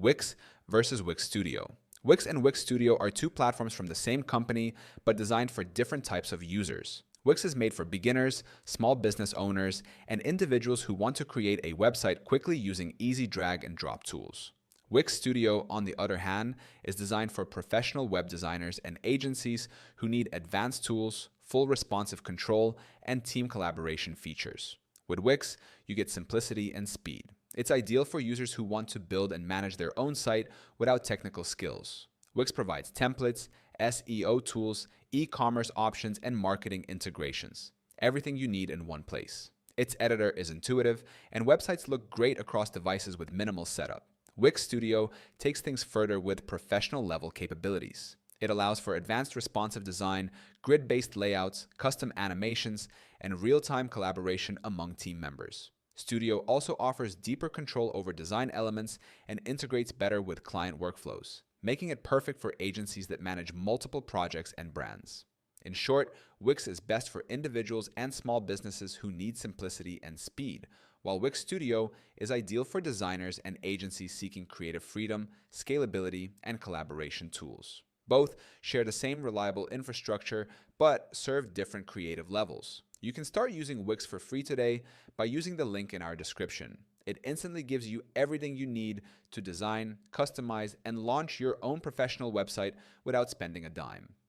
Wix versus Wix Studio. Wix and Wix Studio are two platforms from the same company, but designed for different types of users. Wix is made for beginners, small business owners, and individuals who want to create a website quickly using easy drag and drop tools. Wix Studio, on the other hand, is designed for professional web designers and agencies who need advanced tools, full responsive control, and team collaboration features. With Wix, you get simplicity and speed. It's ideal for users who want to build and manage their own site without technical skills. Wix provides templates, SEO tools, e-commerce options, and marketing integrations. Everything you need in one place. Its editor is intuitive, and websites look great across devices with minimal setup. Wix Studio takes things further with professional-level capabilities. It allows for advanced responsive design, grid-based layouts, custom animations, and real-time collaboration among team members. Studio also offers deeper control over design elements and integrates better with client workflows, making it perfect for agencies that manage multiple projects and brands. In short, Wix is best for individuals and small businesses who need simplicity and speed, while Wix Studio is ideal for designers and agencies seeking creative freedom, scalability, and collaboration tools. Both share the same reliable infrastructure, but serve different creative levels. You can start using Wix for free today by using the link in our description. It instantly gives you everything you need to design, customize, and launch your own professional website without spending a dime.